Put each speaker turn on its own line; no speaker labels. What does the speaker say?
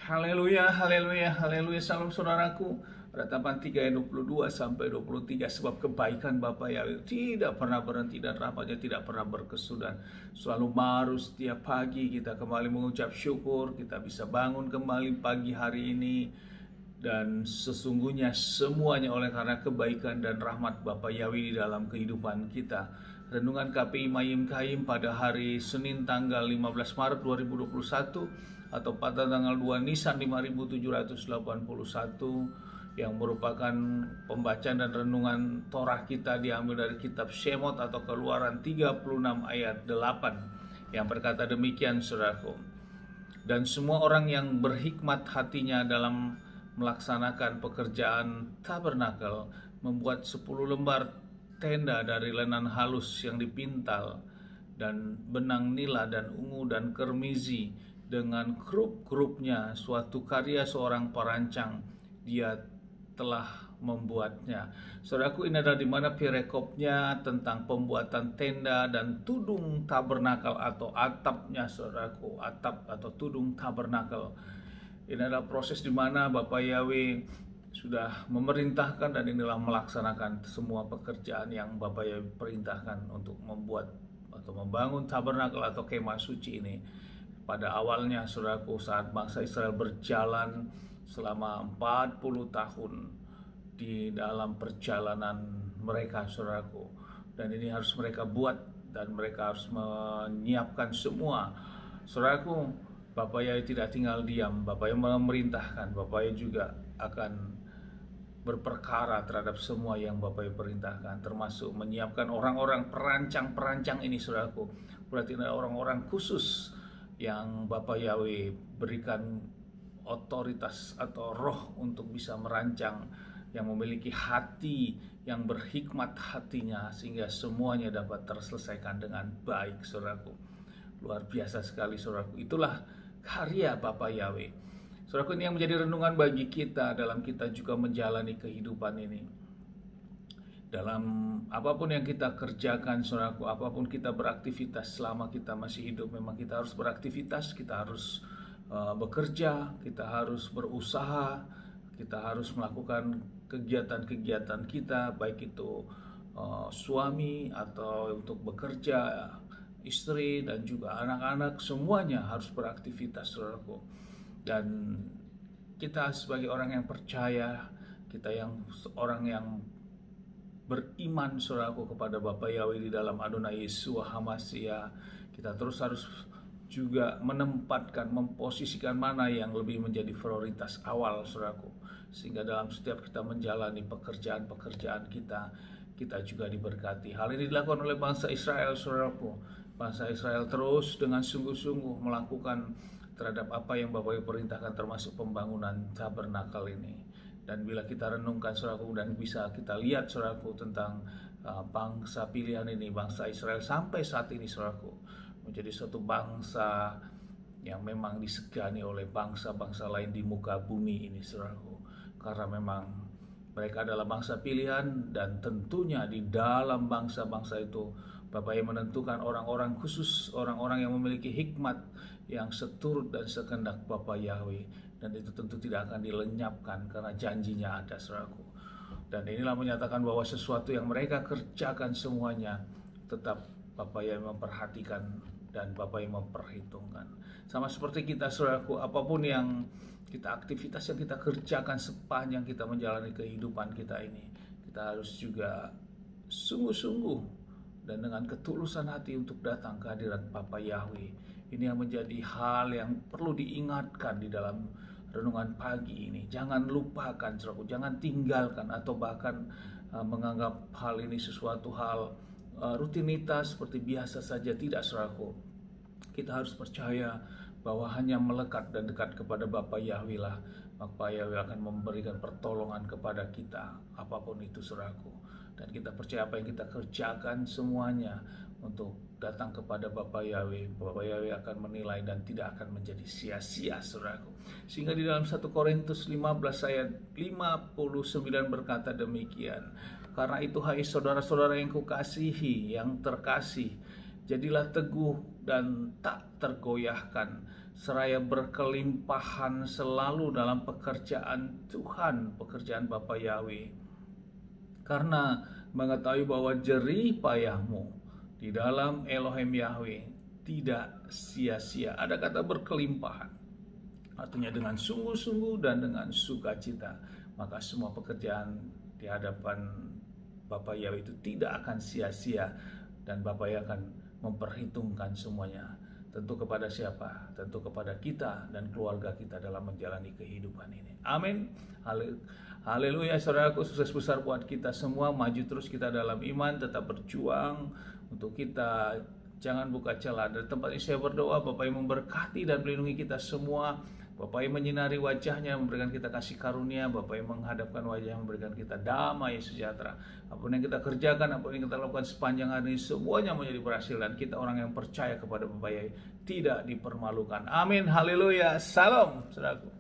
Haleluya, haleluya, haleluya. Salam saudaraku. Ratapan 3 ayat 22 sampai 23. Sebab kebaikan Bapa Yahweh tidak pernah berhenti dan rahmatnya tidak pernah berkesudahan. Selalu baru setiap pagi kita kembali mengucap syukur. Kita bisa bangun kembali pagi hari ini. Dan sesungguhnya semuanya oleh karena kebaikan dan rahmat Bapa Yahweh di dalam kehidupan kita. Renungan KPI Mayim Kaim pada hari Senin tanggal 15 Maret 2021 atau pada tanggal 2 Nisan 5781 yang merupakan pembacaan dan renungan Torah kita diambil dari kitab Shemot atau Keluaran 36 ayat 8 yang berkata demikian, saudaraku. Dan semua orang yang berhikmat hatinya dalam melaksanakan pekerjaan tabernakel membuat 10 lembar tenda dari lenan halus yang dipintal dan benang nila dan ungu dan kermizi dengan kerup-kerupnya, suatu karya seorang perancang, dia telah membuatnya. Saudaraku, ini adalah dimana perekopnya tentang pembuatan tenda dan tudung tabernakel atau atapnya, saudaraku, atap atau tudung tabernakel. Ini adalah proses di mana Bapa Yahweh sudah memerintahkan dan inilah melaksanakan semua pekerjaan yang Bapa Yahweh perintahkan untuk membuat atau membangun tabernakel atau kemah suci ini. Pada awalnya, saudaraku, saat bangsa Israel berjalan selama 40 tahun di dalam perjalanan mereka, saudaraku, dan ini harus mereka buat dan mereka harus menyiapkan semua. Saudaraku, Bapa Yahweh tidak tinggal diam. Bapa Yahweh memerintahkan, Bapa Yahweh juga akan berperkara terhadap semua yang Bapa Yahweh perintahkan, termasuk menyiapkan orang-orang perancang-perancang ini, saudaraku. Berarti ada orang-orang khusus yang Bapa Yahweh berikan otoritas atau roh untuk bisa merancang, yang memiliki hati yang berhikmat hatinya sehingga semuanya dapat terselesaikan dengan baik, saudaraku. Luar biasa sekali, saudaraku. Itulah karya Bapa Yahweh. Saudaraku, ini yang menjadi renungan bagi kita dalam kita juga menjalani kehidupan ini. Dalam apapun yang kita kerjakan, saudaraku, apapun kita beraktivitas selama kita masih hidup, memang kita harus beraktivitas, kita harus bekerja, kita harus berusaha, kita harus melakukan kegiatan-kegiatan kita, baik itu suami atau untuk bekerja, istri dan juga anak-anak, semuanya harus beraktivitas, saudaraku. Dan kita sebagai orang yang percaya, kita yang orang yang beriman, saudaraku, kepada Bapa Yahweh di dalam Adonai Yeshua HaMashiach, kita terus harus juga menempatkan, memposisikan mana yang lebih menjadi prioritas awal, saudaraku, sehingga dalam setiap kita menjalani pekerjaan-pekerjaan kita juga diberkati. Hal ini dilakukan oleh bangsa Israel, saudaraku. Bangsa Israel terus dengan sungguh-sungguh melakukan terhadap apa yang Bapa Yahweh perintahkan, termasuk pembangunan tabernakel ini. Dan bila kita renungkan, saudaraku, dan bisa kita lihat, saudaraku, tentang bangsa pilihan ini, bangsa Israel sampai saat ini, saudaraku, menjadi suatu bangsa yang memang disegani oleh bangsa-bangsa lain di muka bumi ini, saudaraku. Karena memang mereka adalah bangsa pilihan, dan tentunya di dalam bangsa-bangsa itu Bapa Yahweh menentukan orang-orang khusus, orang-orang yang memiliki hikmat yang seturut dan sekehendak Bapa Yahweh, dan itu tentu tidak akan dilenyapkan karena janjinya ada, saudaraku. Dan inilah menyatakan bahwa sesuatu yang mereka kerjakan semuanya tetap Bapa Yahweh memperhatikan dan Bapa Yahweh memperhitungkan. Sama seperti kita, saudaraku, apapun yang aktivitas yang kita kerjakan sepanjang kita menjalani kehidupan kita ini, kita harus juga sungguh-sungguh dan dengan ketulusan hati untuk datang ke hadirat Bapa Yahweh. Ini yang menjadi hal yang perlu diingatkan di dalam renungan pagi ini. Jangan lupakan, saudaraku, jangan tinggalkan atau bahkan menganggap hal ini sesuatu hal rutinitas seperti biasa saja. Tidak, saudaraku. Kita harus percaya bahwa hanya melekat dan dekat kepada Bapa Yahweh lah, Bapa Yahweh akan memberikan pertolongan kepada kita, apapun itu, saudaraku. Dan kita percaya apa yang kita kerjakan semuanya untuk datang kepada Bapa Yahweh, Bapa Yahweh akan menilai dan tidak akan menjadi sia-sia, saudaraku. Sehingga di dalam 1 Korintus 15 ayat 59 berkata demikian, karena itu hai saudara-saudara yang kukasihi, yang terkasih, jadilah teguh dan tak tergoyahkan, seraya berkelimpahan selalu dalam pekerjaan Tuhan, pekerjaan Bapa Yahweh. Karena mengetahui bahwa jerih payahmu di dalam Elohim Yahweh tidak sia-sia. Ada kata berkelimpahan, artinya dengan sungguh-sungguh dan dengan sukacita. Maka semua pekerjaan di hadapan Bapa Yahweh itu tidak akan sia-sia, dan Bapa Yahweh akan memperhitungkan semuanya. Tentu kepada siapa? Tentu kepada kita dan keluarga kita dalam menjalani kehidupan ini. Amin. Haleluya. Saudaraku, sukses besar buat kita semua. Maju terus kita dalam iman, tetap berjuang untuk kita. Jangan buka celah. Dari tempat ini saya berdoa, Bapa yang memberkati dan melindungi kita semua. Bapa yang menyinari wajahnya, memberikan kita kasih karunia. Bapa yang menghadapkan wajahnya, memberikan kita damai sejahtera. Apapun yang kita kerjakan, apapun yang kita lakukan sepanjang hari ini, semuanya menjadi berhasil. Dan kita orang yang percaya kepada Bapa yang tidak dipermalukan. Amin, haleluya, salam, saudaraku.